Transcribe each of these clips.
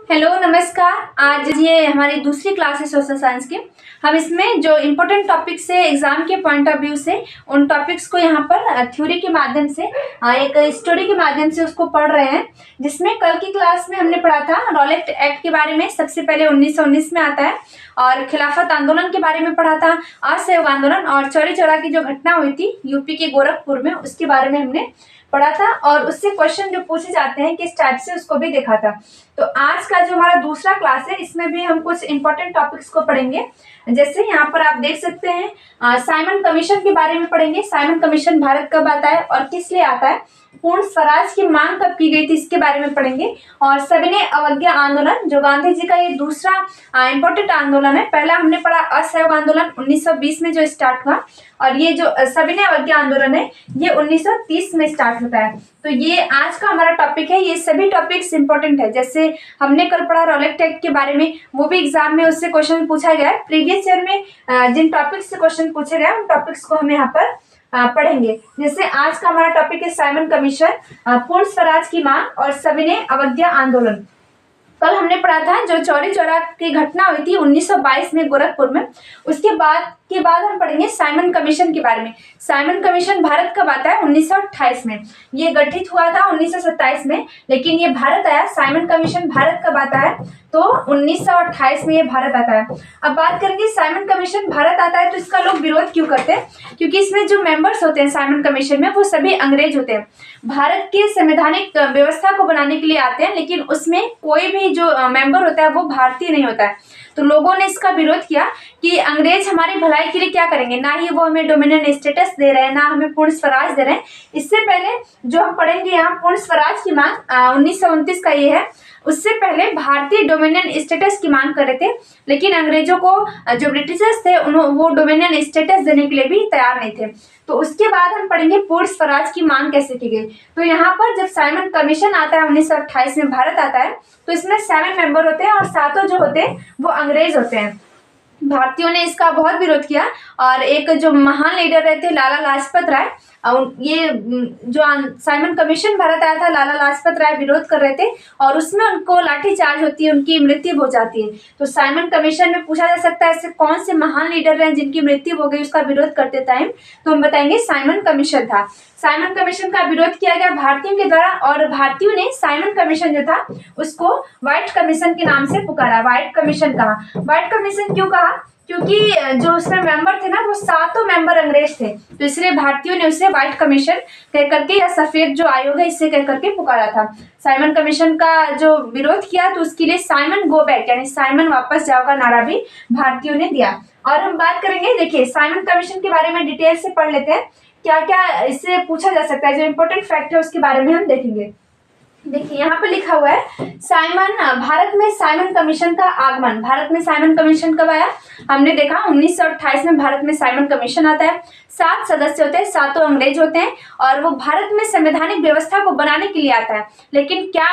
Hello नमस्कार। आज ये हमारी दूसरी क्लास है सोशल साइंस की। हम इसमें जो इम्पोर्टेंट टॉपिक्स है एग्जाम के पॉइंट ऑफ व्यू से उन टॉपिक्स को यहाँ पर थ्योरी के माध्यम से एक स्टोरी के माध्यम से उसको पढ़ रहे हैं। जिसमें कल की क्लास में हमने पढ़ा था रॉलेट एक्ट के बारे में, सबसे पहले 1919 में आता है, और खिलाफत आंदोलन के बारे में पढ़ा था, असहयोग आंदोलन और चौरी चौरा की जो घटना हुई थी यूपी के गोरखपुर में, उसके बारे में हमने पढ़ा था और उससे क्वेश्चन जो पूछे जाते हैं किस टाइप से उसको भी देखा था। तो आज का जो हमारा दूसरा क्लास है इसमें भी हम कुछ इंपॉर्टेंट टॉपिक्स को पढ़ेंगे। जैसे यहाँ पर आप देख सकते हैं साइमन कमीशन के बारे में पढ़ेंगे। साइमन कमीशन भारत कब आता है और किस लिए आता है, पूर्ण स्वराज की मांग कब की गई थी इसके बारे में पढ़ेंगे, और सविनय अवज्ञा आंदोलन जो गांधी जी का ये दूसरा इंपॉर्टेंट आंदोलन है। पहला हमने पढ़ा असहयोग आंदोलन 1920 में जो स्टार्ट हुआ, और ये जो सविनय अवज्ञा आंदोलन है ये 1930 में स्टार्ट होता है। तो ये आज का हमारा टॉपिक है। ये सभी टॉपिक्स इंपॉर्टेंट है। जैसे हमने कल पढ़ा रॉलेट एक्ट के बारे में, वो भी एग्जाम में उससे क्वेश्चन पूछा गया है। प्रीवियस ईयर में जिन टॉपिक्स से क्वेश्चन पूछे गए उन टॉपिक्स को हम यहाँ पर पढ़ेंगे। जैसे आज का हमारा टॉपिक है साइमन कमीशन, पूर्ण स्वराज की मांग और सविनय अवज्ञा आंदोलन। कल हमने पढ़ा था जो चौरी चौरा की घटना हुई थी 1922 में गोरखपुर में। उसके बाद हम पढ़ेंगे साइमन कमीशन के बारे में। साइमन कमीशन भारत कब आता है, 1928 में। ये गठित हुआ था 1927 में, लेकिन ये भारत आया। साइमन कमीशन भारत कब आता है, तो 1928 में ये भारत आता है। अब बात करेंगे साइमन कमीशन भारत आता है तो इसका लोग विरोध क्यों करते हैं, क्योंकि इसमें जो मेंबर्स होते हैं साइमन कमीशन में वो सभी अंग्रेज होते हैं। भारत के संवैधानिक व्यवस्था को बनाने के लिए आते हैं, लेकिन उसमें कोई भी जो मेंबर होता है वो भारतीय नहीं होता है। तो लोगों ने इसका विरोध किया कि अंग्रेज हमारी भलाई के लिए क्या करेंगे, ना ही वो हमें डोमिनियन स्टेटस दे रहे हैं, ना हमें पूर्ण स्वराज दे रहे हैं। इससे पहले जो हम पढ़ेंगे यहाँ पूर्ण स्वराज की मांग 1929 का ये है। उससे पहले भारतीय डोमिनियन स्टेटस की मांग कर रहे थे, लेकिन अंग्रेजों को जो ब्रिटिशर्स थे वो डोमिनियन स्टेटस देने के लिए भी तैयार नहीं थे। तो उसके बाद हम पढ़ेंगे पूर्ण स्वराज की मांग कैसे की गई। तो यहाँ पर जब साइमन कमीशन आता है 1928 में भारत आता है, तो इसमें 7 मेंबर होते हैं और 7 जो होते हैं वो अंग्रेज होते हैं। भारतीयों ने इसका बहुत विरोध किया, और एक जो महान लीडर रहे थे लाला लाजपत राय, ये जो साइमन कमीशन भारत आया था लाला लाजपत राय विरोध कर रहे थे, और उसमें उनको लाठीचार्ज होती है, उनकी मृत्यु हो जाती है। तो साइमन कमीशन में पूछा जा सकता है ऐसे कौन से महान लीडर रहे जिनकी मृत्यु हो गई उसका विरोध करते टाइम, तो हम बताएंगे साइमन कमीशन था। साइमन कमीशन का विरोध किया गया भारतीयों के द्वारा, और भारतीयों ने साइमन कमीशन जो था उसको व्हाइट कमीशन के नाम से पुकारा। व्हाइट कमीशन कहा, व्हाइट कमीशन क्यों कहा, क्योंकि जो उसमें मेंबर थे ना वो 7 मेंबर अंग्रेज थे, तो इसलिए भारतीयों ने उसे व्हाइट कमीशन कह करके या सफेद जो आयोग है इससे कह करके पुकारा था। साइमन कमीशन का जो विरोध किया तो उसके लिए साइमन गो बैक यानी साइमन वापस जाओ का नारा भी भारतीयों ने दिया। और हम बात करेंगे, देखिए साइमन कमीशन के बारे में डिटेल से पढ़ लेते हैं, क्या क्या इससे पूछा जा सकता है, जो इम्पोर्टेंट फैक्ट है उसके बारे में हम देखेंगे। देखिए यहाँ पे लिखा हुआ है भारत में साइमन कमीशन का आगमन। भारत में साइमन कमीशन कब आया, हमने देखा 1928 में भारत में साइमन कमीशन आता है। 7 सदस्य होते हैं, 7 अंग्रेज होते हैं, और वो भारत में संवैधानिक व्यवस्था को बनाने के लिए आता है। लेकिन क्या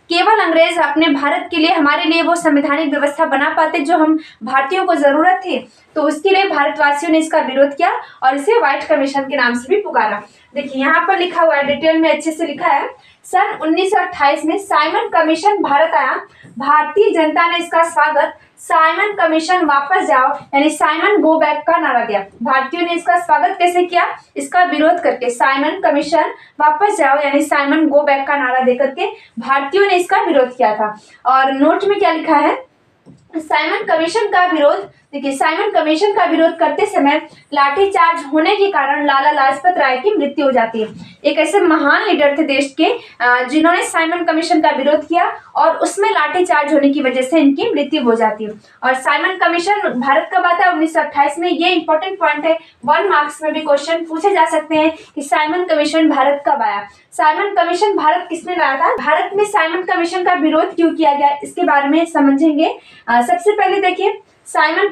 केवल अंग्रेज अपने भारत के लिए हमारे लिए वो संवैधानिक व्यवस्था बना पाते जो हम भारतीयों को जरूरत थी, तो उसके लिए भारतवासियों ने इसका विरोध किया और इसे व्हाइट कमीशन के नाम से भी पुकारा। देखिए यहाँ पर लिखा हुआ है, डिटेल में अच्छे से लिखा है। सन 1928 में साइमन कमीशन भारत आया, भारतीय जनता ने इसका स्वागत साइमन कमीशन वापस जाओ यानी साइमन गो बैक का नारा दिया। भारतीयों ने इसका स्वागत कैसे किया, इसका विरोध करके साइमन कमीशन वापस जाओ यानी साइमन गो बैक का नारा दे करके भारतीयों ने इसका विरोध किया था। और नोट में क्या लिखा है, साइमन कमीशन का विरोध, देखिए साइमन कमीशन का विरोध करते समय लाठीचार्ज होने के कारण लाला लाजपत राय की मृत्यु हो जाती है। एक ऐसे महान लीडर थे देश के जिन्होंने साइमन कमीशन का विरोध किया और उसमें लाठीचार्ज होने की वजह से इनकी मृत्यु हो जाती है। और साइमन कमीशन भारत कब आता है, 1928 में। ये इंपॉर्टेंट पॉइंट है, 1 मार्क्स में भी क्वेश्चन पूछे जा सकते हैं कि साइमन कमीशन भारत कब आया। साइमन कमीशन भारत किसने लाया था, भारत में साइमन कमीशन का विरोध क्यों किया गया, इसके बारे में समझेंगे। सबसे पहले देखिए साइमन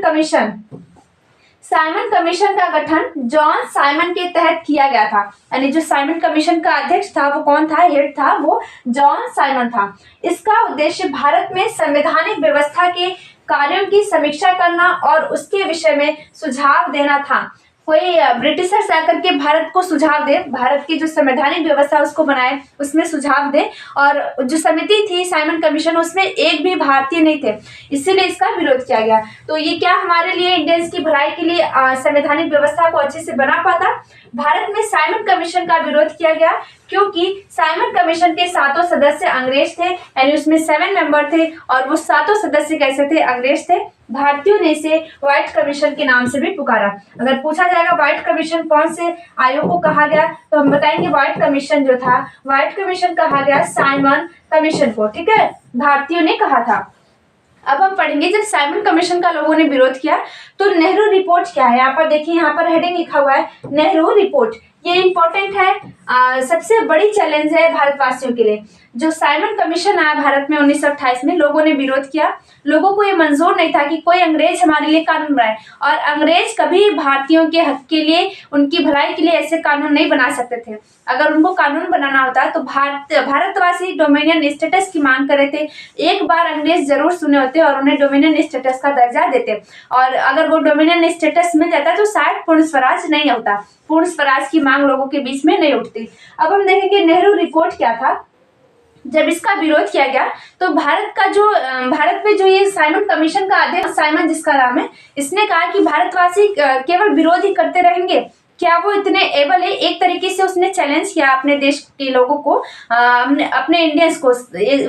कमीशन का गठन जॉन साइमन के तहत किया गया था, यानी जो साइमन कमीशन का अध्यक्ष था वो कौन था, हेड था वो जॉन साइमन था। इसका उद्देश्य भारत में संवैधानिक व्यवस्था के कार्यों की समीक्षा करना और उसके विषय में सुझाव देना था। कोई ब्रिटिशर्स आकर के भारत को सुझाव दे, भारत की जो संवैधानिक व्यवस्था उसको बनाए, उसमें सुझाव दे, और जो समिति थी साइमन कमीशन, उसमें एक भी भारतीय नहीं थे, इसीलिए इसका विरोध किया गया। तो ये क्या हमारे लिए इंडियंस की भलाई के लिए संवैधानिक व्यवस्था को अच्छे से बना पाता? भारत में साइमन कमीशन का विरोध किया गया क्योंकि साइमन कमीशन के 7 सदस्य अंग्रेज थे, यानी उसमें 7 मेंबर थे, और वो 7 सदस्य कैसे थे? अंग्रेज थे। भारतीयों ने इसे व्हाइट कमीशन के नाम से भी पुकारा। अगर पूछा जाएगा व्हाइट कमीशन कौन से आयोग को कहा गया, तो हम बताएंगे व्हाइट कमीशन जो था, व्हाइट कमीशन कहा गया साइमन कमीशन को, ठीक है, भारतीयों ने कहा था। अब हम पढ़ेंगे जब साइमन कमीशन का लोगों ने विरोध किया तो नेहरू रिपोर्ट क्या है। यहाँ पर देखिए, यहाँ पर हेडिंग लिखा हुआ है नेहरू रिपोर्ट। ये इंपॉर्टेंट है, सबसे बड़ी चैलेंज है भारतवासियों के लिए। जो साइमन कमीशन आया भारत में 1928 में, लोगों ने विरोध किया। लोगों को ये मंजूर नहीं था कि कोई अंग्रेज हमारे लिए कानून बनाए, और अंग्रेज कभी भारतीयों के हक के लिए, उनकी भलाई के लिए ऐसे कानून नहीं बना सकते थे। अगर उनको कानून बनाना होता तो भारतवासी डोमिनियन स्टेटस की मांग कर रहे थे। एक बार अंग्रेज जरूर सुने होते और उन्हें डोमिनियन स्टेटस का दर्जा देते, और अगर वो डोमिनियन स्टेटस मिल जाता तो शायद पूर्ण स्वराज नहीं होता, पूर्ण स्वराज की मांग लोगों के बीच में नहीं उठती। अब हम देखेंगे नेहरू रिपोर्ट क्या था। जब इसका विरोध किया गया तो भारत में जो ये साइमन कमीशन का अध्यक्ष, साइमन जिसका नाम है, इसने कहा कि भारतवासी केवल विरोध ही करते रहेंगे, क्या वो इतने एबल है? एक तरीके से उसने चैलेंज किया अपने देश के लोगों को, अपने इंडियंस को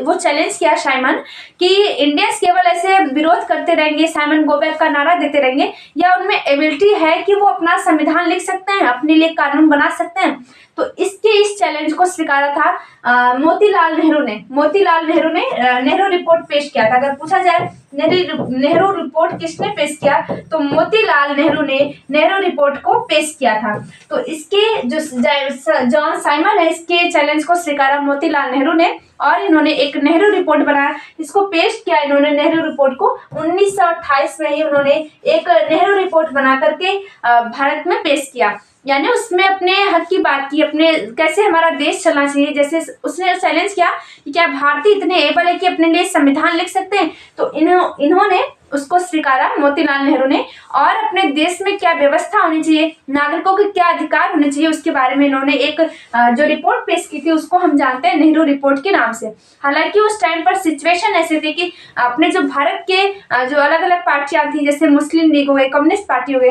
वो चैलेंज किया साइमन कि इंडियंस केवल ऐसे विरोध करते रहेंगे, साइमन गो बैक का नारा देते रहेंगे, या उनमें एबिलिटी है कि वो अपना संविधान लिख सकते हैं, अपने लिए कानून बना सकते हैं? तो इस चैलेंज को स्वीकारा था मोतीलाल नेहरू ने। मोतीलाल नेहरू ने नेहरू रिपोर्ट पेश किया था। अगर पूछा जाए नेहरू रिपोर्ट किसने पेश किया, तो मोतीलाल नेहरू ने नेहरू रिपोर्ट को पेश किया था। तो इसके जो जॉन साइमन है, इसके चैलेंज को स्वीकारा मोतीलाल नेहरू ने, और इन्होंने एक नेहरू रिपोर्ट बनाया, इसको पेश किया इन्होंने नेहरू रिपोर्ट को 1928 में ही उन्होंने एक नेहरू रिपोर्ट बना करके भारत में पेश किया। यानी उसमें अपने हक की बात की, अपने कैसे हमारा देश चलना चाहिए। जैसे उसने चैलेंज किया कि क्या भारतीय इतने एबल है कि अपने लिए संविधान लिख सकते हैं, तो इन्होंने उसको स्वीकारा मोतीलाल नेहरू ने, और अपने देश में क्या व्यवस्था होनी चाहिए, नागरिकों के क्या अधिकार होने चाहिए, उसके बारे में इन्होंने एक जो रिपोर्ट पेश की थी उसको हम जानते हैं नेहरू रिपोर्ट के नाम से। हालांकि उस टाइम पर सिचुएशन ऐसी थी कि अपने जो भारत के जो अलग अलग पार्टियां थी, जैसे मुस्लिम लीग हो गए, कम्युनिस्ट पार्टी हो गई,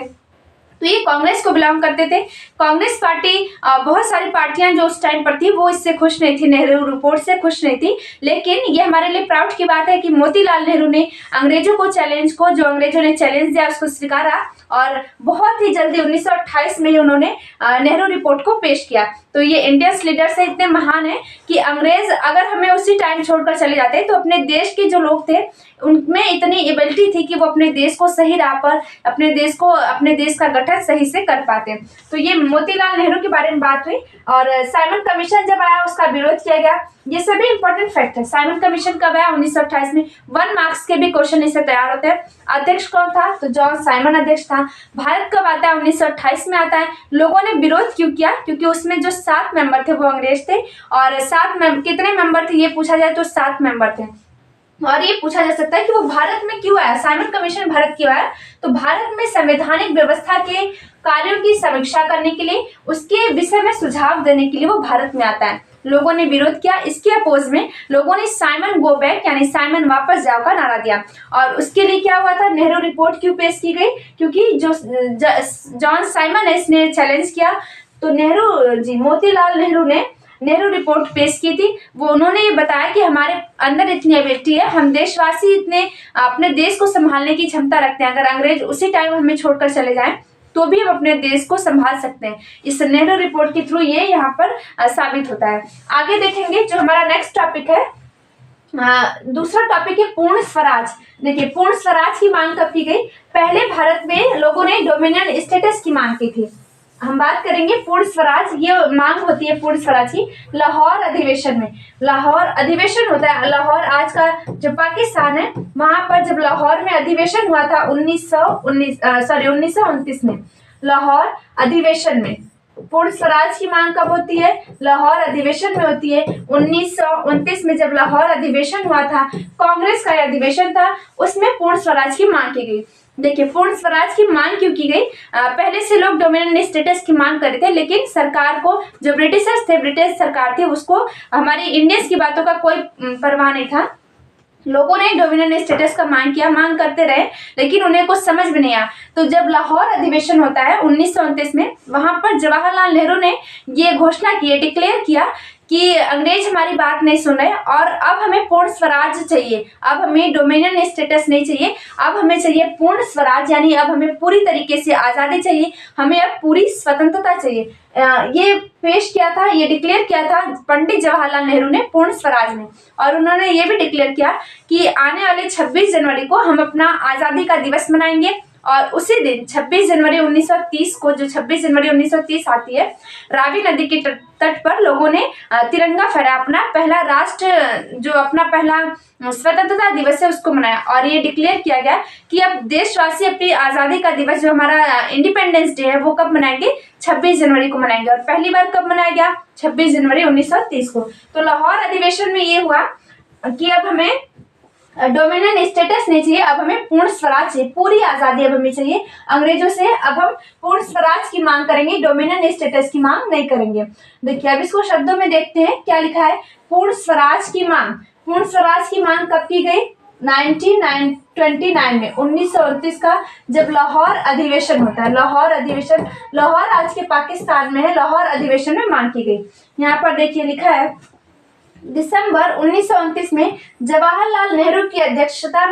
तो ये कांग्रेस को बिलोंग करते थे। कांग्रेस पार्टी, बहुत सारी पार्टियां जो उस टाइम पर थी वो इससे खुश नहीं थी, नेहरू रिपोर्ट से खुश नहीं थी। लेकिन ये हमारे लिए प्राउड की बात है कि मोतीलाल नेहरू ने अंग्रेजों को जो अंग्रेजों ने चैलेंज दिया उसको स्वीकारा, और बहुत ही जल्दी 1928 में ही उन्होंने नेहरू रिपोर्ट को पेश किया। तो ये इंडियंस लीडर्स है इतने महान है कि अंग्रेज अगर हमें उसी टाइम छोड़कर चले जाते तो अपने देश के जो लोग थे उनमें इतनी एबिलिटी थी कि वो अपने देश को सही राह पर, अपने देश का गठन सही से कर पाते। तो ये मोतीलाल नेहरू के बारे में बात हुई, और साइमन कमीशन जब आया उसका विरोध किया गया। ये सभी इंपॉर्टेंट फैक्ट है। साइमन कमीशन कब आया? 1928 में। 1 मार्क्स के भी क्वेश्चन इससे तैयार होते हैं। अध्यक्ष कौन था? तो जॉन साइमन अध्यक्ष था। भारत कब आता है? 1928 में आता है। लोगों ने विरोध क्यों किया? क्योंकि उसमें जो 7 मेंबर थे वो अंग्रेज थे, और कितने मेंबर थे ये पूछा जाए तो 7 मेंबर थे। और ये पूछा जा सकता है कि वो भारत में क्यों आया, साइमन कमीशन भारत क्यों आया? तो भारत में संवैधानिक व्यवस्था के कार्यों की समीक्षा करने के लिए, उसके विषय में सुझाव देने के लिए वो भारत में आता है। लोगों ने विरोध किया। इसके अपोज में लोगों ने साइमन गो बैक यानी साइमन वापस जाओ का नारा दिया। और उसके लिए क्या हुआ था? नेहरू रिपोर्ट क्यों पेश की गई? क्योंकि जो जॉन साइमन है इसने चैलेंज किया, तो मोतीलाल नेहरू ने नेहरू रिपोर्ट पेश की थी। वो उन्होंने ये बताया कि हमारे अंदर इतनी एबिलिटी है, हम देशवासी इतने अपने देश को संभालने की क्षमता रखते हैं। अगर अंग्रेज उसी टाइम हमें छोड़कर चले जाएं तो भी हम अपने देश को संभाल सकते हैं। इस नेहरू रिपोर्ट के थ्रू ये यहाँ पर साबित होता है। आगे देखेंगे जो हमारा नेक्स्ट टॉपिक है, दूसरा टॉपिक है पूर्ण स्वराज। देखिए, पूर्ण स्वराज की मांग कब की गई? पहले भारत में लोगों ने डोमिनियन स्टेटस की मांग की थी। हम बात करेंगे पूर्ण स्वराज, ये मांग होती है पूर्ण स्वराज की लाहौर अधिवेशन में। लाहौर अधिवेशन होता है, लाहौर आज का जो पाकिस्तान है वहां पर जब लाहौर में अधिवेशन हुआ था 1929 में, लाहौर अधिवेशन में पूर्ण स्वराज की मांग कब होती है? लाहौर अधिवेशन में होती है। 1929 में जब लाहौर अधिवेशन हुआ था, कांग्रेस का अधिवेशन था, उसमें पूर्ण स्वराज की मांग की गई। देखिए, पूर्ण स्वराज की मांग क्यों की गई? पहले से लोग डोमिनियन स्टेटस की मांग कर रहे थे, लेकिन सरकार को, जो ब्रिटिशर्स थे, ब्रिटिश सरकार थी, उसको हमारी इंडियंस की बातों का कोई परवाह नहीं था। लोगों ने डोमिनियन स्टेटस का मांग किया, मांग करते रहे, लेकिन उन्हें कुछ समझ में नहीं आया। तो जब लाहौर अधिवेशन होता है 1929 में, वहां पर जवाहरलाल नेहरू ने ये घोषणा की, डिक्लेयर किया कि अंग्रेज हमारी बात नहीं सुन रहे और अब हमें पूर्ण स्वराज चाहिए, अब हमें डोमिनियन स्टेटस नहीं चाहिए, अब हमें चाहिए पूर्ण स्वराज, यानी अब हमें पूरी तरीके से आज़ादी चाहिए, हमें अब पूरी स्वतंत्रता चाहिए। ये पेश किया था, ये डिक्लेयर किया था पंडित जवाहरलाल नेहरू ने पूर्ण स्वराज में। और उन्होंने ये भी डिक्लेयर किया कि आने वाले 26 जनवरी को हम अपना आज़ादी का दिवस मनाएंगे। और उसी दिन 26 जनवरी 1930 को, जो 26 जनवरी 1930 आती है, रावी नदी के तट पर लोगों ने तिरंगा फहराया, अपना पहला राष्ट्र, जो अपना पहला स्वतंत्रता दिवस है, उसको मनाया। और ये डिक्लेयर किया गया कि अब देशवासी अपनी आज़ादी का दिवस, जो हमारा इंडिपेंडेंस डे है, वो कब मनाएंगे? 26 जनवरी को मनाएंगे। और पहली बार कब मनाया गया? 26 जनवरी 1930 को। तो लाहौर अधिवेशन में ये हुआ कि अब हमें डोमिनियन स्टेटस नहीं चाहिए, अब हमें पूर्ण स्वराज चाहिए, पूरी आज़ादी अब हमें चाहिए अंग्रेजों से। अब हम पूर्ण स्वराज की मांग करेंगे, डोमिनियन स्टेटस की मांग नहीं करेंगे। देखिए, अब इसको शब्दों में देखते हैं, क्या लिखा है? पूर्ण स्वराज की मांग। पूर्ण स्वराज की मांग कब की गई? 1929 में, 1929 का जब लाहौर अधिवेशन होता है। लाहौर अधिवेशन, लाहौर आज के पाकिस्तान में है, लाहौर अधिवेशन में मांग की गई। यहाँ पर देखिए लिखा है, दिसंबर 1929 में जवाहरलाल नेहरू की अध्यक्षता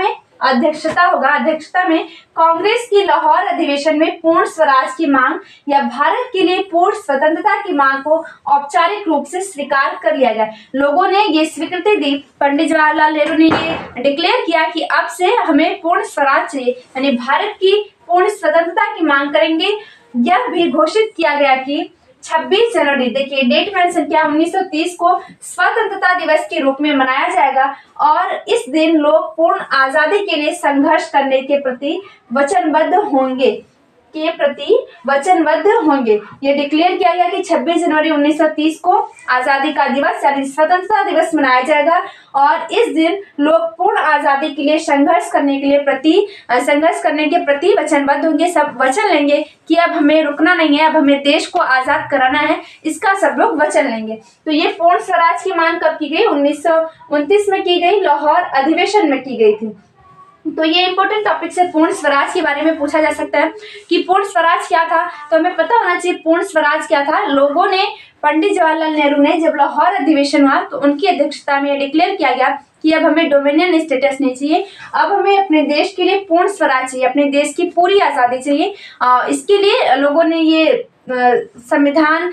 में कांग्रेस की लाहौर अधिवेशन में पूर्ण स्वराज की मांग या भारत के लिए पूर्ण स्वतंत्रता की मांग को औपचारिक रूप से स्वीकार कर लिया गया। लोगों ने ये स्वीकृति दी, पंडित जवाहरलाल नेहरू ने ये डिक्लेयर किया कि अब से हमें पूर्ण स्वराज चाहिए, यानी भारत की पूर्ण स्वतंत्रता की मांग करेंगे। यह भी घोषित किया गया कि 26 जनवरी, देखिए डेट मेंशन किया, 1930 को स्वतंत्रता दिवस के रूप में मनाया जाएगा और इस दिन लोग पूर्ण आजादी के लिए संघर्ष करने के प्रति वचनबद्ध होंगे। ये डिक्लेयर किया गया कि 26 जनवरी 1930 को आजादी का दिवस यानी स्वतंत्रता दिवस मनाया जाएगा और इस दिन लोग पूर्ण आजादी के लिए संघर्ष करने के प्रति वचनबद्ध होंगे। सब वचन लेंगे कि अब हमें रुकना नहीं है, अब हमें देश को आजाद कराना है, इसका सब लोग वचन लेंगे। तो ये पूर्ण स्वराज की मांग कब की गई? 1929 में की गई, लाहौर अधिवेशन में की गई थी। तो ये इंपॉर्टेंट टॉपिक से पूर्ण स्वराज के बारे में पूछा जा सकता है कि पूर्ण स्वराज क्या था। तो हमें पता होना चाहिए पूर्ण स्वराज क्या था। लोगों ने, पंडित जवाहरलाल नेहरू ने, जब लाहौर अधिवेशन हुआ तो उनकी अध्यक्षता में डिक्लेयर किया गया कि अब हमें डोमिनियन स्टेटस नहीं चाहिए, अब हमें अपने देश के लिए पूर्ण स्वराज चाहिए, अपने देश की पूरी आज़ादी चाहिए। इसके लिए लोगों ने ये संविधान,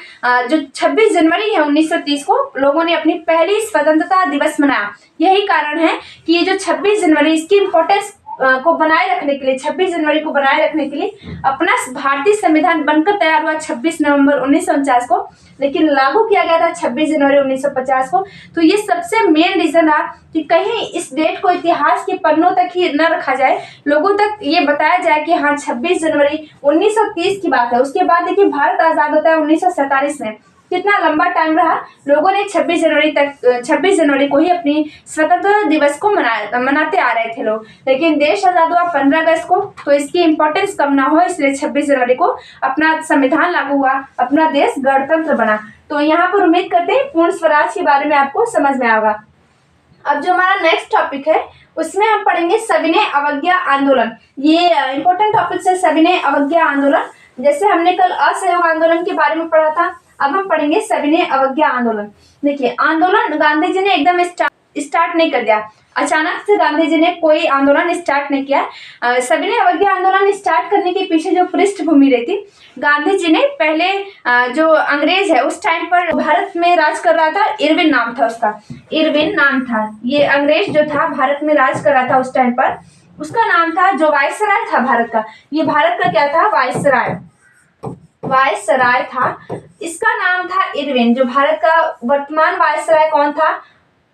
जो 26 जनवरी है 1930 को, लोगों ने अपनी पहली स्वतंत्रता दिवस मनाया। यही कारण है कि ये जो 26 जनवरी, इसकी इम्पोर्टेंस को बनाए रखने के लिए, 26 जनवरी को बनाए रखने के लिए अपना भारतीय संविधान बनकर तैयार हुआ 26 नवंबर 1949 को, लेकिन लागू किया गया था 26 जनवरी 1950 को। तो ये सबसे मेन रीजन था कि कहीं इस डेट को इतिहास के पन्नों तक ही न रखा जाए, लोगों तक ये बताया जाए कि हाँ 26 जनवरी 1930 की बात है। उसके बाद देखिए भारत आज़ाद होता है 1947 में। कितना लंबा टाइम रहा, लोगों ने 26 जनवरी को ही अपनी स्वतंत्रता दिवस को मनाते आ रहे थे लोग, लेकिन देश आज़ाद हुआ 15 अगस्त को, तो इसकी इम्पोर्टेंस कम ना हो इसलिए 26 जनवरी को अपना संविधान लागू हुआ, अपना देश गणतंत्र बना। तो यहाँ पर उम्मीद करते हैं पूर्ण स्वराज के बारे में आपको समझ में आएगा। अब जो हमारा नेक्स्ट टॉपिक है उसमें हम पढ़ेंगे सविनय अवज्ञा आंदोलन। ये इंपॉर्टेंट टॉपिक है सविनय अवज्ञा आंदोलन। जैसे हमने कल असहयोग आंदोलन के बारे में पढ़ा था, अब हम पढ़ेंगे सविनय अवज्ञा आंदोलन। देखिए, आंदोलन गांधी जी ने एकदम स्टार्ट नहीं कर दिया, अचानक से गांधी जी ने कोई आंदोलन स्टार्ट नहीं किया। सविनय अवज्ञा आंदोलन स्टार्ट करने के पीछे जो पृष्ठभूमि रही थी, गांधी जी ने पहले जो अंग्रेज है उस टाइम पर भारत में राज कर रहा था, इरविन नाम था उसका, इरविन नाम था। ये अंग्रेज जो था भारत में राज कर रहा था उस टाइम पर, उसका नाम था, जो वायसराय था भारत का, ये भारत का क्या था? वायसराय था। इसका नाम था इरविन। जो भारत का वर्तमान वायसराय कौन था?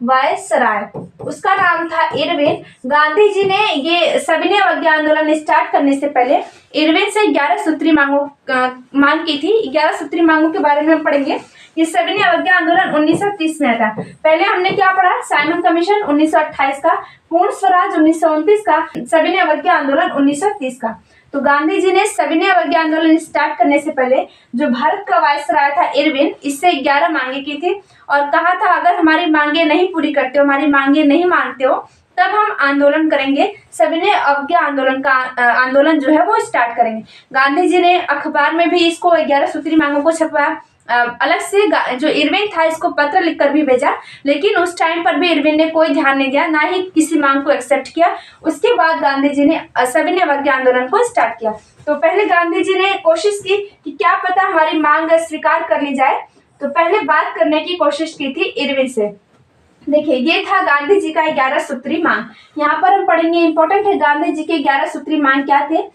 वायसराय, उसका नाम था इरविन। गांधी जी ने ये सविनय अवज्ञा आंदोलन स्टार्ट करने से पहले इरविन से 11 सूत्री मांग की थी। 11 सूत्री मांगों के बारे में पढ़ेंगे। ये सविनय अवज्ञा आंदोलन 1930 में आता। पहले हमने क्या पढ़ा, साइमन कमीशन 1928 का, पूर्ण स्वराज 1929 का, सविनय अवज्ञा आंदोलन 1930 का। तो गांधी जी ने सविनय अवज्ञा आंदोलन स्टार्ट करने से पहले जो भारत का वायसराय था इरविन, इससे 11 मांगे की थी और कहा था अगर हमारी मांगे नहीं पूरी करते हो, हमारी मांगे नहीं मानते हो, तब हम आंदोलन करेंगे, सविनय अवज्ञा आंदोलन का आंदोलन जो है वो स्टार्ट करेंगे। गांधी जी ने अखबार में भी इसको 11 सूत्री मांगों को छपवाया। अलग से जो इरविन था इसको पत्र लिखकर भी भेजा, लेकिन उस टाइम पर भी इरविन ने कोई ध्यान नहीं दिया, ना ही किसी मांग को एक्सेप्ट किया। उसके बाद गांधी जी ने सविनय अवज्ञा आंदोलन को स्टार्ट किया। तो पहले गांधी जी ने कोशिश की कि क्या पता हमारी मांग स्वीकार कर ली जाए, तो पहले बात करने की कोशिश की थी इरविन से। देखिए, ये था गांधी जी का 11 सूत्री मांग। यहाँ पर हम पढ़ेंगे, इंपॉर्टेंट है गांधी जी के 11 सूत्री मांग क्या थे।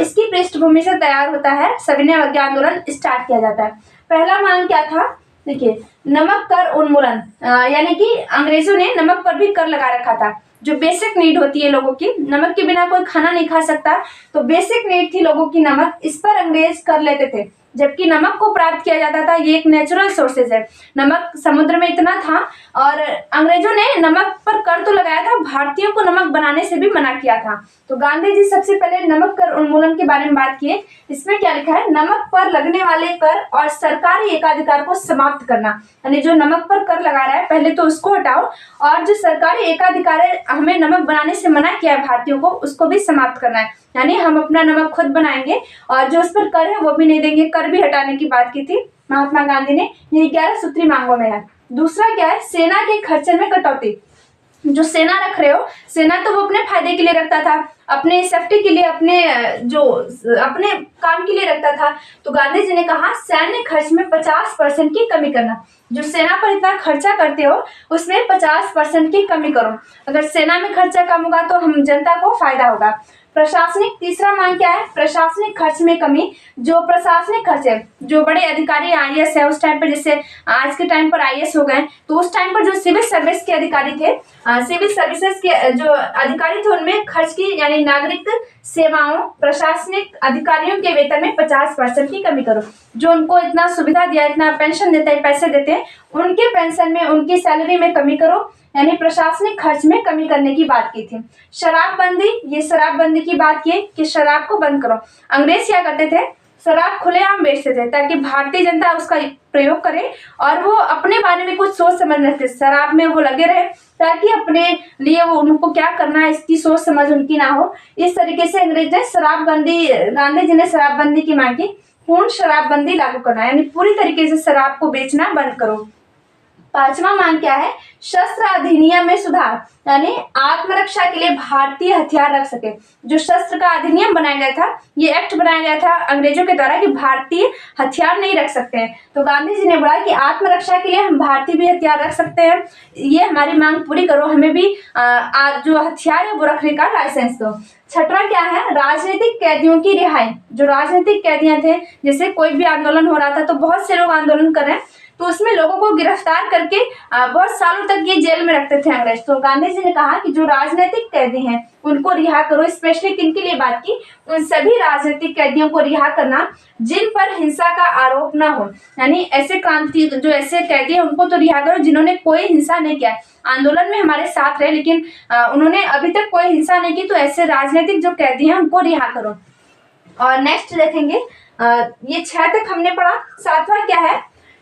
इसकी पृष्ठभूमि से तैयार होता है सविनय अवज्ञा आंदोलन स्टार्ट किया जाता है। पहला मांग क्या था, देखिए, नमक कर उन्मूलन, यानी कि अंग्रेजों ने नमक पर भी कर लगा रखा था। जो बेसिक नीड होती है लोगों की, नमक के बिना कोई खाना नहीं खा सकता, तो बेसिक नीड थी लोगों की नमक, इस पर अंग्रेज कर लेते थे। जबकि नमक को प्राप्त किया जाता था, ये एक नेचुरल सोर्सेज है, नमक समुद्र में इतना था और अंग्रेजों ने नमक पर कर तो लगाया था, भारतीयों को नमक बनाने से भी मना किया था। तो गांधी जी सबसे पहले नमक कर उन्मूलन के बारे में बात किए। इसमें क्या लिखा है, नमक पर लगने वाले कर और सरकारी एकाधिकार को समाप्त करना, यानी जो नमक पर कर लगा रहा है पहले तो उसको हटाओ, और जो सरकारी एकाधिकार है, हमें नमक बनाने से मना किया है भारतीयों को, उसको भी समाप्त करना है, यानी हम अपना नमक खुद बनाएंगे और जो उस पर कर है वो भी नहीं देंगे। कर भी हटाने की बात की थी महात्मा गांधी ने, ये 11 सूत्री मांगों में है। दूसरा क्या है, सेना के खर्चे में कटौती। जो सेना रख रहे हो, सेना तो वो अपने फायदे के लिए रखता था, अपने सेफ्टी के लिए, अपने काम के लिए रखता था। तो गांधी जी ने कहा सैन्य खर्च में 50% की कमी करना। जो सेना पर इतना खर्चा करते हो उसमें 50% की कमी करो। अगर सेना में खर्चा कम होगा तो हम जनता को फायदा होगा। प्रशासनिक, तीसरा मांग क्या है, प्रशासनिक खर्च में कमी। जो प्रशासनिक खर्च है, जो बड़े अधिकारी आईएएस है उस टाइम पर, जैसे आज के टाइम पर आईएएस हो गए, तो उस टाइम पर जो सिविल सर्विस के अधिकारी थे, सिविल सर्विसेज के जो अधिकारी थे उनमें खर्च की, यानी नागरिक सेवाओं, प्रशासनिक अधिकारियों के वेतन में 50% की कमी करो। जो उनको इतना सुविधा दिया, इतना पेंशन देते हैं, पैसे देते हैं, उनके पेंशन में, उनकी सैलरी में कमी करो, यानी प्रशासनिक खर्च में कमी करने की बात की थी। शराबबंदी, ये शराबबंदी की बात की कि शराब को बंद करो। अंग्रेज क्या करते थे, शराब खुलेआम बेचते थे ताकि भारतीय जनता उसका प्रयोग करे और वो अपने बारे में कुछ सोच समझ रखते, शराब में वो लगे रहे ताकि अपने लिए वो, उनको क्या करना है इसकी सोच समझ उनकी ना हो। इस तरीके से अंग्रेज ने शराबबंदी, गांधी जी ने शराबबंदी की मांग की, पूर्ण शराबबंदी लागू करना, यानी पूरी तरीके से शराब को बेचना बंद करो। पांचवा मांग क्या है, शस्त्र अधिनियम में सुधार, यानी आत्मरक्षा के लिए भारतीय हथियार रख सके। जो शस्त्र का अधिनियम बनाया गया था, ये एक्ट बनाया गया था अंग्रेजों के द्वारा कि भारतीय हथियार नहीं रख सकते हैं। तो गांधी जी ने बोला कि आत्मरक्षा के लिए हम भारतीय भी हथियार रख सकते हैं, ये हमारी मांग पूरी करो, हमें भी जो हथियार है वो रखने का लाइसेंस दो। छठवां क्या है, राजनीतिक कैदियों की रिहाई। जो राजनीतिक कैदियां थे, जैसे कोई भी आंदोलन हो रहा था तो बहुत से लोग आंदोलन कर रहे हैं, तो उसमें लोगों को गिरफ्तार करके बहुत सालों तक ये जेल में रखते थे अंग्रेज। तो गांधी जी ने कहा कि जो राजनीतिक कैदी हैं उनको रिहा करो। स्पेशली किन के लिए बात की, उन सभी राजनीतिक कैदियों को रिहा करना जिन पर हिंसा का आरोप ना हो, यानी ऐसे क्रांति, जो ऐसे कैदी हैं उनको तो रिहा करो जिन्होंने कोई हिंसा नहीं किया, आंदोलन में हमारे साथ रहे लेकिन उन्होंने अभी तक कोई हिंसा नहीं की, तो ऐसे राजनीतिक जो कैदी हैं उनको रिहा करो। और नेक्स्ट देखेंगे, ये 6 तक हमने पढ़ा। सातवां क्या है,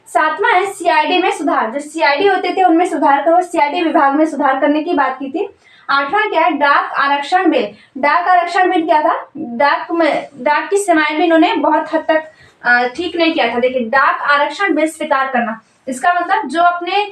सातवां है सीआईडी में सुधार। जो सीआईडी होते थे उनमें सुधार करो, सीआईडी विभाग में सुधार करने की बात की थी। आठवां क्या है, डाक आरक्षण बिल। डाक आरक्षण बिल क्या था, डाक की सेवाएं भी इन्होंने बहुत हद तक ठीक नहीं किया था। देखिए, डाक आरक्षण बिल स्वीकार करना, इसका मतलब जो अपने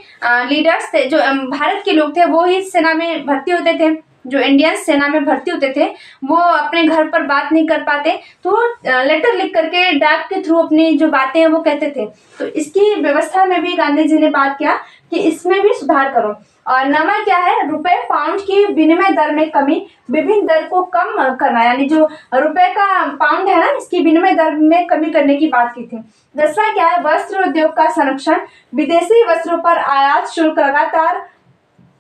लीडर्स थे, जो भारत के लोग थे, वो ही सेना में भर्ती होते थे। जो इंडियन सेना में भर्ती होते थे वो अपने घर पर बात नहीं कर पाते, तो लेटर लिख करके डाक के थ्रू अपनी जो बातें हैं वो कहते थे। तो इसकी व्यवस्था में भी गांधी जी ने बात किया कि इसमें भी सुधार करो। और नवा क्या है, रुपए पाउंड की विनिमय दर में कमी, विभिन्न दर को कम करना, यानी जो रुपए का पाउंड है ना, इसकी विनिमय दर में कमी करने की बात की थी। 10वां क्या है, वस्त्र उद्योग का संरक्षण, विदेशी वस्त्रों पर आयात शुल्क लगातार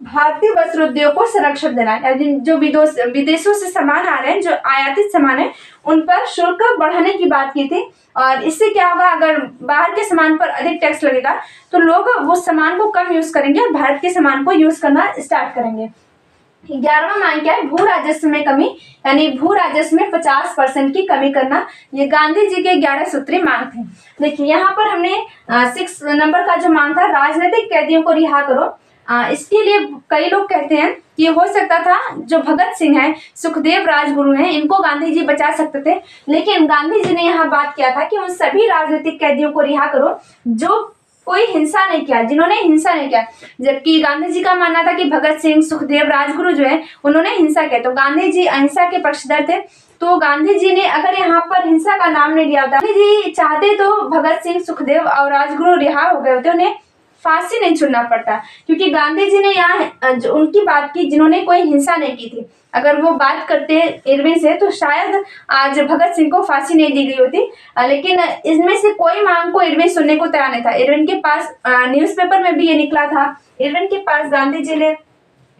भारतीय वस्त्र उद्योग को संरक्षण देना, यानी जो विदेशों से सामान आ रहे हैं, जो आयातित सामान है, उन पर शुल्क बढ़ाने की बात की थी। और इससे क्या होगा, अगर बाहर के सामान पर अधिक टैक्स लगेगा तो लोग वो सामान को कम यूज करेंगे और भारत के सामान को यूज करना स्टार्ट करेंगे। 11वां मांग क्या है, भू राजस्व में कमी, यानी भू राजस्व में 50% की कमी करना। ये गांधी जी के 11 सूत्री मांग थे। देखिए यहाँ पर हमने 6 नंबर का जो मांग था, राजनीतिक कैदियों को रिहा करो। इसके लिए कई लोग कहते हैं कि हो सकता था जो भगत सिंह है, सुखदेव राजगुरु हैं, इनको गांधी जी बचा सकते थे, लेकिन गांधी जी ने यहाँ बात किया था कि उन सभी राजनीतिक कैदियों को रिहा करो जो कोई हिंसा नहीं किया, जिन्होंने हिंसा नहीं किया। जबकि गांधी जी का मानना था कि भगत सिंह, सुखदेव, राजगुरु जो है उन्होंने हिंसा किया, तो गांधी जी अहिंसा के पक्षधर थे। तो गांधी जी ने अगर यहाँ पर हिंसा का नाम नहीं लिया होता, गांधी जी चाहते तो भगत सिंह, सुखदेव और राजगुरु रिहा हो गए होते, उन्हें फांसी नहीं चुनना पड़ता, क्योंकि गांधी जी ने यहाँ उनकी बात की जिन्होंने कोई हिंसा नहीं की थी। अगर वो बात करते इरविन से तो शायद आज भगत सिंह को फांसी नहीं दी गई होती, लेकिन इसमें से कोई मांग को इरविन सुनने को तैयार नहीं था। इरविन के पास न्यूज़पेपर में भी ये निकला था, इरविन के पास गांधी जी ने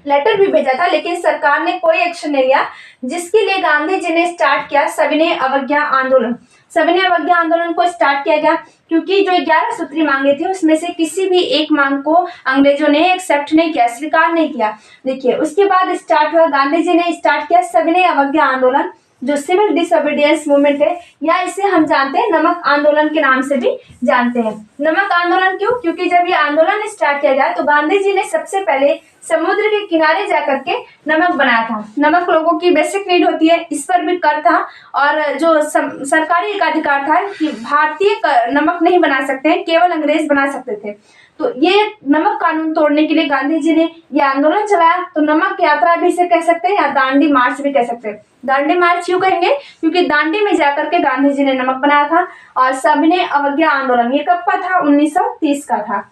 लेटर भी भेजा था, लेकिन सरकार ने कोई एक्शन नहीं लिया, जिसके लिए गांधी जी ने स्टार्ट किया सविनय अवज्ञा आंदोलन। सविनय अवज्ञा आंदोलन को स्टार्ट किया गया क्योंकि जो 11 सूत्री मांगे थी उसमें से किसी भी एक मांग को अंग्रेजों ने एक्सेप्ट नहीं किया, स्वीकार नहीं किया। देखिए उसके बाद स्टार्ट हुआ, गांधी जी ने स्टार्ट किया सविनय अवज्ञा आंदोलन, जो सिविल डिसोबीडियंस मूवमेंट है, या इसे हम जानते हैं नमक आंदोलन के नाम से भी जानते हैं। नमक आंदोलन क्यों? क्योंकि जब ये आंदोलन स्टार्ट किया गया तो गांधी जी ने सबसे पहले समुद्र के किनारे जाकर के नमक बनाया था। नमक लोगों की बेसिक नीड होती है, इस पर भी कर था, और जो सरकारी एक अधिकार था कि भारतीय नमक नहीं बना सकते हैं, केवल अंग्रेज बना सकते थे। तो ये नमक कानून तोड़ने के लिए गांधी जी ने ये आंदोलन चलाया। तो नमक यात्रा भी इसे कह सकते हैं, या दांडी मार्च भी कह सकते हैं। दांडी मार्च क्यों कहेंगे? क्योंकि दांडी में जाकर के गांधी जी ने नमक बनाया था। और सविनय अवज्ञा आंदोलन ये कब का था? 1930 का था।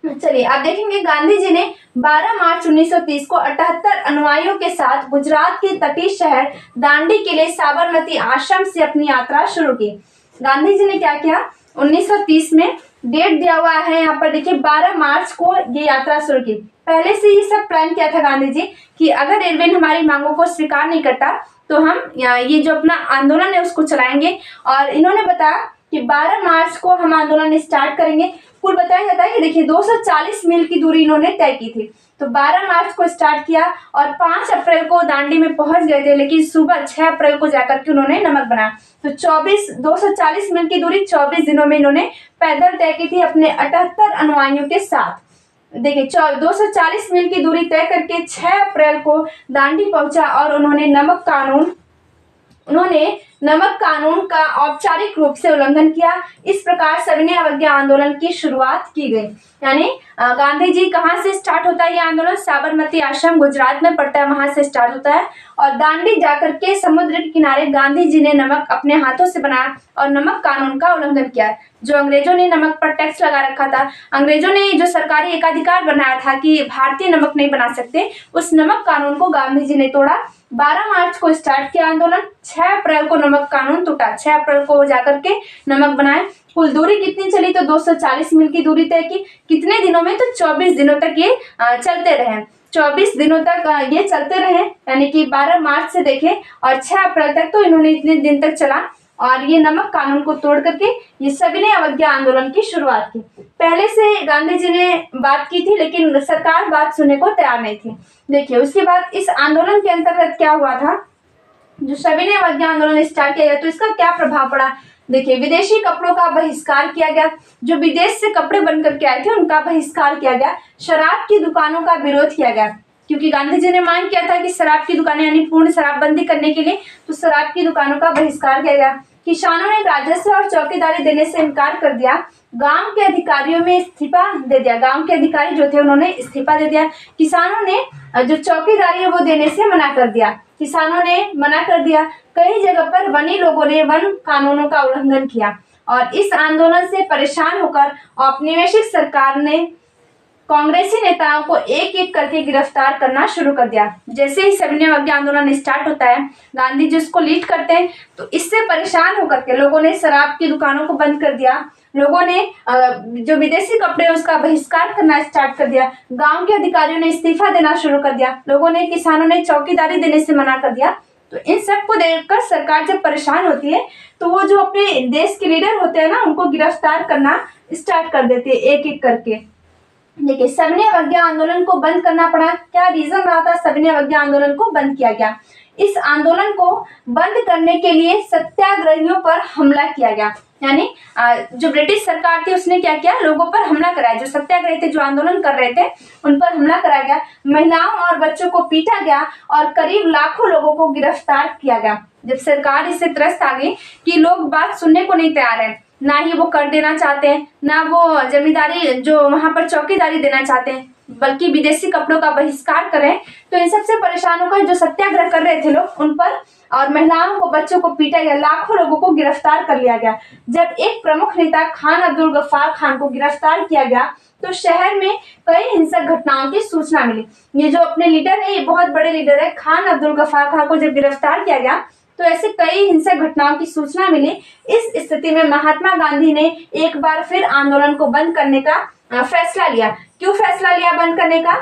चलिए आप देखेंगे गांधी जी ने 12 मार्च 1930 को 78 अनुयायियों के साथ गुजरात के तटीय शहर दांडी के लिए साबरमती आश्रम से अपनी यात्रा शुरू की। गांधी जी ने क्या किया? 1930 में डेट दिया हुआ है यहाँ पर, देखिए 12 मार्च को ये यात्रा शुरू की। पहले से ये सब प्लान किया था गांधी जी कि अगर इरविन हमारी मांगों को स्वीकार नहीं करता तो हम ये जो अपना आंदोलन है उसको चलाएंगे। और इन्होंने बताया कि 12 मार्च को हम आंदोलन स्टार्ट करेंगे। कुल बताया जाता है कि देखिए 240 मील की दूरी इन्होंने तय की थी। तो 12 मार्च को स्टार्ट किया और 5 अप्रैल को दांडी में पहुंच गए थे, लेकिन सुबह 6 अप्रैल को जाकर के उन्होंने नमक बनाया। तो 240 मील की दूरी 24 दिनों में इन्होंने पैदल तय की थी अपने 78 अनुयायियों के साथ। देखिए 240 मील की दूरी तय करके 6 अप्रैल को दांडी पहुंचा और उन्होंने नमक कानून का औपचारिक रूप से उल्लंघन किया। इस प्रकार सविनय अवज्ञा आंदोलन की शुरुआत की गई। यानी गांधी जी कहाँ से स्टार्ट होता है ये आंदोलन? साबरमती आश्रम गुजरात में पड़ता है, वहां से स्टार्ट होता है। और दांडी जाकर के समुद्र के किनारे गांधी जी ने नमक अपने हाथों से बनाया और नमक कानून का उल्लंघन किया। जो अंग्रेजों ने नमक पर टैक्स लगा रखा था, अंग्रेजों ने जो सरकारी एकाधिकार बनाया था कि भारतीय नमक नहीं बना सकते, उस नमक कानून को गांधी जी ने तोड़ा। 12 मार्च को स्टार्ट किया आंदोलन, 6 अप्रैल को नमक कानून टूटा, 6 अप्रैल को जाकर के नमक बनाए। कुल दूरी कितनी चली? तो 240 मील की दूरी तय की। कितने दिनों में? तो 24 दिनों तक ये चलते रहे। 24 दिनों तक ये चलते रहे, यानी कि 12 मार्च से देखें और 6 अप्रैल तक तो इन्होंने इतने दिन तक चला। और ये नमक कानून को तोड़ करके ये सविनय अवज्ञा आंदोलन की शुरुआत की। पहले से गांधी जी ने बात की थी, लेकिन सरकार बात सुनने को तैयार नहीं थी। देखिए उसके बाद इस आंदोलन के अंतर्गत क्या हुआ था? जो सविनय अवज्ञा आंदोलन स्टार्ट किया गया तो इसका क्या प्रभाव पड़ा? देखिए विदेशी कपड़ों का बहिष्कार किया गया, जो विदेश से कपड़े बन करके आए थे उनका बहिष्कार किया गया। शराब की दुकानों का विरोध किया गया, क्योंकि गांधी जी ने मांग किया था कि शराब की दुकानें यानी पूर्ण शराबबंदी करने के लिए, तो शराब की दुकानों का बहिष्कार किया गया। किसानों ने राजस्व और चौकीदारी देने से इनकार कर दिया। गांव के अधिकारियों में इस्तीफा दे दिया, गांव के अधिकारी जो थे उन्होंने इस्तीफा दे दिया। किसानों ने जो चौकीदारी है वो देने से मना कर दिया, किसानों ने मना कर दिया। कई जगह पर वनी लोगों ने वन कानूनों का उल्लंघन किया और इस आंदोलन से परेशान होकर औपनिवेशिक सरकार ने कांग्रेसी नेताओं को एक एक करके गिरफ्तार करना शुरू कर दिया। जैसे ही सविनय अवज्ञा आंदोलन स्टार्ट होता है, गांधी जी उसको लीड करते हैं, तो इससे परेशान होकर के लोगों ने शराब की दुकानों को बंद कर दिया, लोगों ने जो विदेशी कपड़े उसका बहिष्कार करना स्टार्ट कर दिया, गांव के अधिकारियों ने इस्तीफा देना शुरू कर दिया, लोगों ने किसानों ने चौकीदारी देने से मना कर दिया। तो इन सब को देखकर सरकार जब परेशान होती है तो वो जो अपने देश के लीडर होते हैं ना, उनको गिरफ्तार करना स्टार्ट कर देते हैं एक एक करके। देखिए, सविनय अवज्ञा आंदोलन को बंद करना पड़ा। क्या रीजन रहा था सविनय अवज्ञा आंदोलन को बंद किया गया? इस आंदोलन को बंद करने के लिए सत्याग्रहियों पर हमला किया गया। यानी जो ब्रिटिश सरकार थी उसने क्या किया, लोगों पर हमला कराया। जो सत्याग्रही थे, जो आंदोलन कर रहे थे, उन पर हमला कराया गया। महिलाओं और बच्चों को पीटा गया और करीब लाखों लोगों को गिरफ्तार किया गया। जब सरकार इससे त्रस्त आ गई कि लोग बात सुनने को नहीं तैयार है, ना ही वो कर देना चाहते हैं, ना वो जमींदारी जो वहां पर चौकीदारी देना चाहते हैं, बल्कि विदेशी कपड़ों का बहिष्कार करें, तो इन सबसे परेशान होकर जो सत्याग्रह कर रहे थे लोग, उन पर और महिलाओं को, बच्चों को पीटा गया, लाखों लोगों को गिरफ्तार कर लिया गया। जब एक प्रमुख नेता खान अब्दुल गफ्फार खान को गिरफ्तार किया गया तो शहर में कई हिंसक घटनाओं की सूचना मिली। ये जो अपने लीडर है, ये बहुत बड़े लीडर है, खान अब्दुल गफ्फार खान को जब गिरफ्तार किया गया तो ऐसे कई हिंसक घटनाओं की सूचना मिली। इस स्थिति में महात्मा गांधी ने एक बार फिर आंदोलन को बंद करने का फैसला लिया। क्यों फैसला लिया बंद करने का?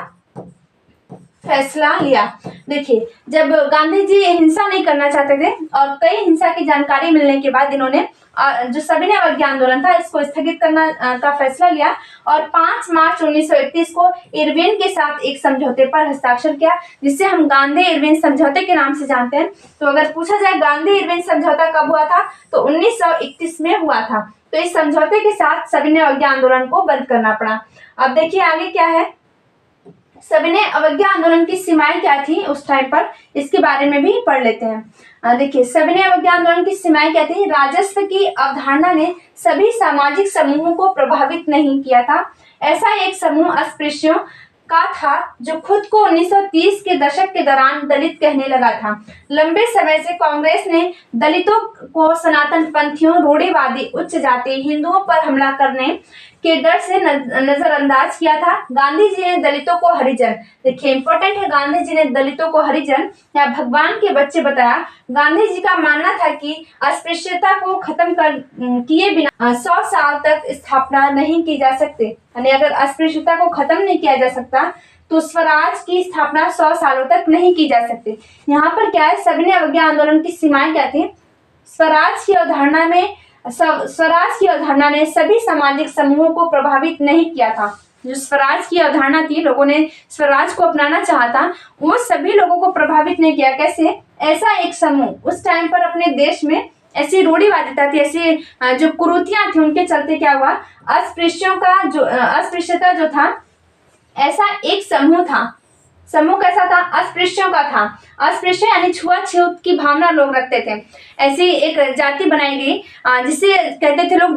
फैसला लिया, देखिए, जब गांधी जी हिंसा नहीं करना चाहते थे और कई हिंसा की जानकारी मिलने के बाद इन्होंने जो सविनय अवज्ञा आंदोलन था इसको स्थगित करना का फैसला लिया और 5 मार्च 1931 को इरविन के साथ एक समझौते पर हस्ताक्षर किया, जिसे हम गांधी इरविन समझौते के नाम से जानते हैं। तो अगर पूछा जाए गांधी इरविन समझौता कब हुआ था, तो 1931 में हुआ था। तो इस समझौते के साथ सविनय अवज्ञा आंदोलन को बंद करना पड़ा। अब देखिए आगे क्या है, सविनय अवज्ञा आंदोलन की सीमाएं क्या थी उस टाइम पर, इसके बारे में भी पढ़ लेते हैं। देखिए, सविनय अवज्ञा आंदोलन की सीमाएं क्या थी? राजस्व की अवधारणा ने सभी सामाजिक समूहों को प्रभावित नहीं किया था। ऐसा एक समूह अस्पृश्यों का था जो खुद को 1930 के दशक के दौरान दलित कहने लगा था। लंबे समय से कांग्रेस ने दलितों को सनातन पंथियों, रूढ़िवादी, उच्च जाति हिंदुओं पर हमला करने के डर से नजरअंदाज किया था। गांधी जी ने दलितों को हरिजन, देखिए इंपॉर्टेंट है, गांधी जी ने दलितों को हरिजन या भगवान के बच्चे बताया। गांधी जी का मानना था कि अस्पृश्यता को खत्म किए बिना 100 साल तक स्थापना नहीं की जा सकती। यानी अगर अस्पृश्यता को खत्म नहीं किया जा सकता तो स्वराज की स्थापना 100 सालों तक नहीं की जा सकती। यहाँ पर क्या है, सविनय अवज्ञा आंदोलन की सीमाएं क्या थी? स्वराज की अवधारणा ने सभी सामाजिक समूहों को प्रभावित नहीं किया था। जो स्वराज की अवधारणा थी, लोगों ने स्वराज को अपनाना चाहा था, वो सभी लोगों को प्रभावित नहीं किया। कैसे? ऐसा एक समूह उस टाइम पर अपने देश में ऐसी रूढ़िवादिता थी, ऐसी जो कुरीतियां थी, उनके चलते क्या हुआ, अस्पृश्यता जो था, ऐसा एक समूह था। समूह कैसा था? अस्पृश्यों का था। अस्पृश्य यानी छुआछूत की भावना लोग रखते थे। ऐसी एक जाति बनाई गई जिसे कहते थे लोग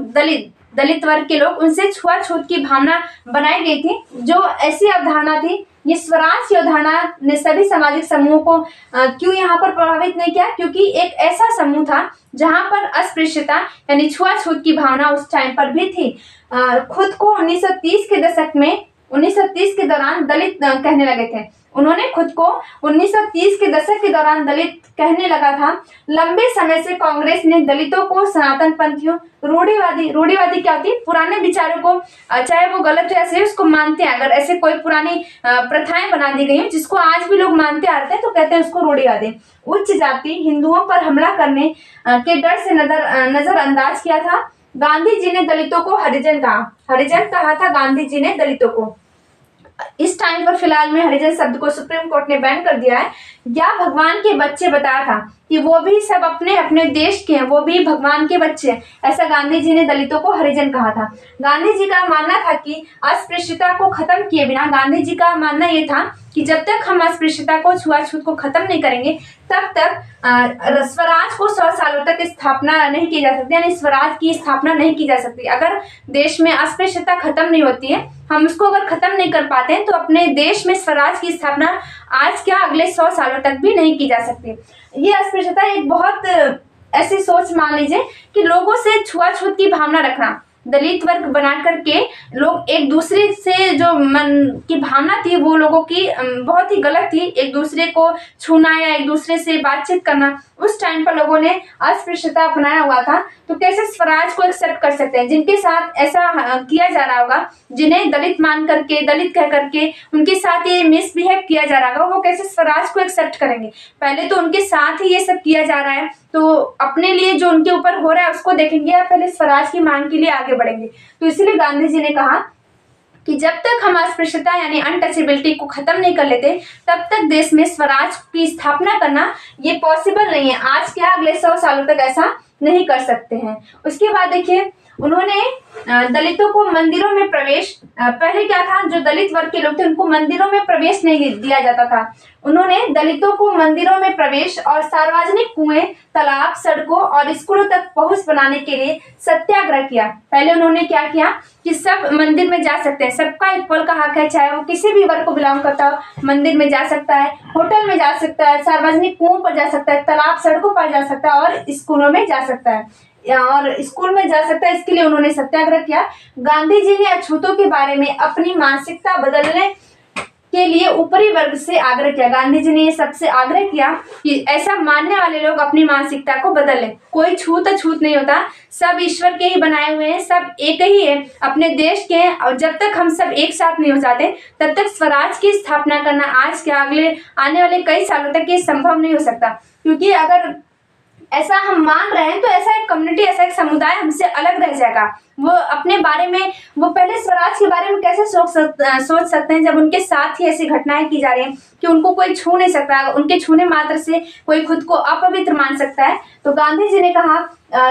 दलित वर्ग के लोग, उनसे छुआछूत की भावना बनाई गई थी। जो ऐसी अवधारणा थी, ये स्वराज की अवधारणा ने सभी सामाजिक समूहों को क्यों यहाँ पर प्रभावित नहीं किया? क्योंकि एक ऐसा समूह था जहाँ पर अस्पृश्यता यानी छुआछूत की भावना उस टाइम पर भी थी। खुद को 1930 के दौरान दलित कहने लगे थे। उन्होंने खुद को 1930 के दशक के दौरान दलित कहने लगा था। लंबे समय से कांग्रेस ने दलितों को सनातन पंथियों, रूढ़िवादी क्या होती है? पुराने विचारों को, चाहे वो गलत या सही, उसको मानते हैं। अगर ऐसे कोई पुरानी प्रथाएं बना दी गई हैं जिसको आज भी लोग मानते आते हैं तो कहते हैं उसको रूढ़िवादी। उच्च जाति हिंदुओं पर हमला करने के डर से नजरअंदाज किया था। गांधी जी ने दलितों को हरिजन कहा था गांधी जी ने दलितों को। इस टाइम पर फिलहाल में हरिजन शब्द को सुप्रीम कोर्ट ने बैन कर दिया है। या भगवान के बच्चे बताया था कि वो भी सब अपने अपने देश के हैं, वो भी भगवान के बच्चे हैं। ऐसा गांधी जी ने दलितों को हरिजन कहा था। गांधी जी का मानना था कि अस्पृश्यता को खत्म किए बिना, गांधी जी का मानना ये था कि जब तक हम अस्पृश्यता को, छुआछूत को खत्म नहीं करेंगे तब तक स्वराज को 100 सालों तक स्थापना नहीं की जा सकती, यानी स्वराज की स्थापना नहीं की जा सकती। अगर देश में अस्पृश्यता खत्म नहीं होती है, हम उसको अगर खत्म नहीं कर पाते हैं तो अपने देश में स्वराज की स्थापना आज क्या अगले 100 सालों तक भी नहीं की जा सकती। ये अस्पृश्यता एक बहुत ऐसी सोच मान लीजिए कि लोगों से छुआछूत की भावना रखना, दलित वर्ग बना करके लोग एक दूसरे से जो मन की भावना थी वो लोगों की बहुत ही गलत थी। एक दूसरे को छूना या एक दूसरे से बातचीत करना, उस टाइम पर लोगों ने अस्पृश्यता अपनाया हुआ था। तो कैसे स्वराज को एक्सेप्ट कर सकते हैं जिनके साथ ऐसा किया जा रहा होगा, जिन्हें दलित मान करके, दलित कह करके उनके साथ ये मिसबिहेव किया जा रहा होगा, वो कैसे स्वराज को एक्सेप्ट करेंगे? पहले तो उनके साथ ही ये सब किया जा रहा है, तो अपने लिए जो उनके ऊपर हो रहा है उसको देखेंगे या पहले स्वराज की मांग के लिए आगे बढ़ेंगे? तो इसीलिए गांधी जी ने कहा कि जब तक हम अस्पृश्यता यानी अनटचेबिलिटी को खत्म नहीं कर लेते, तब तक देश में स्वराज की स्थापना करना ये पॉसिबल नहीं है। आज क्या अगले 100 सालों तक ऐसा नहीं कर सकते हैं। उसके बाद देखिए, उन्होंने दलितों को मंदिरों में प्रवेश, पहले क्या था, जो दलित वर्ग के लोग थे उनको मंदिरों में प्रवेश नहीं दिया जाता था। उन्होंने दलितों को मंदिरों में प्रवेश और सार्वजनिक कुएं, तालाब, सड़कों और स्कूलों तक पहुंच बनाने के लिए सत्याग्रह किया। पहले उन्होंने क्या किया कि सब मंदिर में जा सकते हैं, सबका इक्वल का हक है, चाहे वो किसी भी वर्ग को बिलोंग करता हो, मंदिर में जा सकता है, होटल में जा सकता है, सार्वजनिक कुओं पर जा सकता है, तालाब, सड़कों पर जा सकता है और स्कूलों में जा सकता है, और स्कूल में जा सकता है। इसके लिए उन्होंने सत्याग्रह किया। गांधी जी ने अछूतों के बारे में अपनी मानसिकता बदलने के लिए ऊपरी वर्ग से आग्रह किया। गांधी जी ने ये सबसे आग्रह किया कि ऐसा मानने वाले लोग अपनी मानसिकता को बदल लें। कोई छूत अछूत नहीं होता, सब ईश्वर के ही बनाए हुए हैं, सब एक ही है, अपने देश के हैं। और जब तक हम सब एक साथ नहीं हो जाते तब तक स्वराज की स्थापना करना आज के अगले आने वाले कई सालों तक ये संभव नहीं हो सकता। क्योंकि अगर ऐसा हम मान रहे हैं तो ऐसा एक कम्युनिटी, ऐसा एक समुदाय हमसे अलग रह जाएगा। वो अपने बारे में, वो पहले स्वराज के बारे में कैसे सोच सकते हैं जब उनके साथ ही ऐसी घटनाएं की जा रही हैं कि उनको कोई छू नहीं सकता, उनके छूने मात्र से कोई खुद को अपवित्र मान सकता है। तो गांधी जी ने कहा,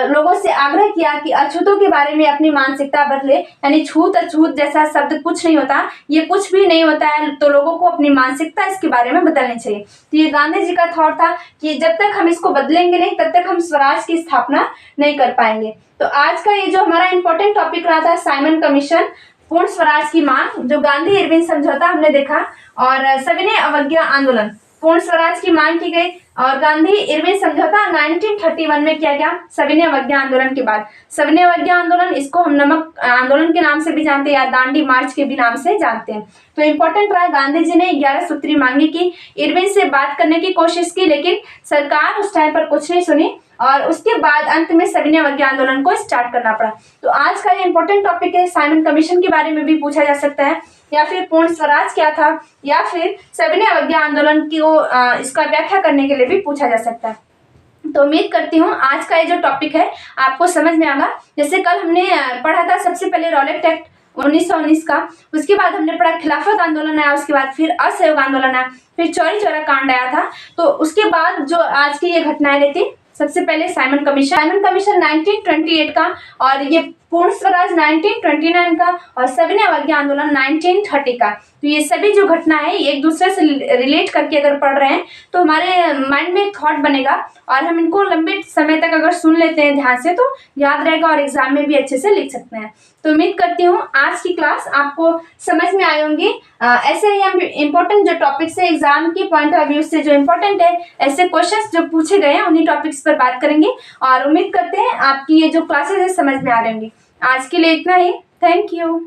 लोगों से आग्रह किया कि अछूतों के बारे में अपनी मानसिकता बदले, यानी छूत अछूत जैसा शब्द कुछ नहीं होता, ये कुछ भी नहीं होता है, तो लोगों को अपनी मानसिकता इसके बारे में बदलनी चाहिए। तो ये गांधी जी का थॉट था कि जब तक हम इसको बदलेंगे नहीं तब तक हम स्वराज की स्थापना नहीं कर पाएंगे। तो आज का ये जो हमारा इंपॉर्टेंट टॉपिक रहा था, साइमन कमीशन, पूर्ण स्वराज की मांग, जो गांधी इरविन समझौता हमने देखा, और सविनय अवज्ञा आंदोलन, पूर्ण स्वराज की मांग की गई, और गांधी इरविन समझौता 1931 में किया गया सविनय अवज्ञा आंदोलन के बाद। सविनय अवज्ञा आंदोलन, इसको हम नमक आंदोलन के नाम से भी जानते हैं या दांडी मार्च के भी नाम से जानते हैं। तो इंपॉर्टेंट रहा, गांधी जी ने 11 सूत्री मांगी की, इरविन से बात करने की कोशिश की, लेकिन सरकार उस टाइम पर कुछ नहीं सुनी, और उसके बाद अंत में सविनय अवज्ञा आंदोलन को स्टार्ट करना पड़ा। तो आज का ये इंपॉर्टेंट टॉपिक है, साइमन कमीशन के बारे में भी पूछा जा सकता है, या फिर पूर्ण स्वराज क्या था, या फिर सविनय अवज्ञा आंदोलन की इसका व्याख्या करने के लिए भी पूछा जा सकता है। तो उम्मीद करती हूँ आज का ये जो टॉपिक है आपको समझ में आएगा। जैसे कल हमने पढ़ा था सबसे पहले रॉलेट एक्ट 1919 का, उसके बाद हमने पढ़ा खिलाफत आंदोलन आया, उसके बाद फिर असहयोग आंदोलन आया, फिर चौरी चौरा कांड आया था। तो उसके बाद जो आज की ये घटनाएं रहती, सबसे पहले साइमन कमीशन 1928 का, और ये पूर्ण स्वराज 1929 का, और सविनय अवज्ञा आंदोलन 1930 का। तो ये सभी जो घटना है एक दूसरे से रिलेट करके अगर पढ़ रहे हैं तो हमारे माइंड में एक थॉट बनेगा, और हम इनको लंबे समय तक अगर सुन लेते हैं ध्यान से तो याद रहेगा और एग्जाम में भी अच्छे से लिख सकते हैं। तो उम्मीद करती हूँ आज की क्लास आपको समझ में आई होंगी। ऐसे ही हम इम्पोर्टेंट जो टॉपिक्स है एग्जाम की पॉइंट ऑफ व्यू से जो इम्पोर्टेंट है, ऐसे क्वेश्चंस जो पूछे गए हैं उन्हीं टॉपिक्स पर बात करेंगे, और उम्मीद करते हैं आपकी ये जो क्लासेस है समझ में आ रही होंगी। आज के लिए इतना ही, थैंक यू।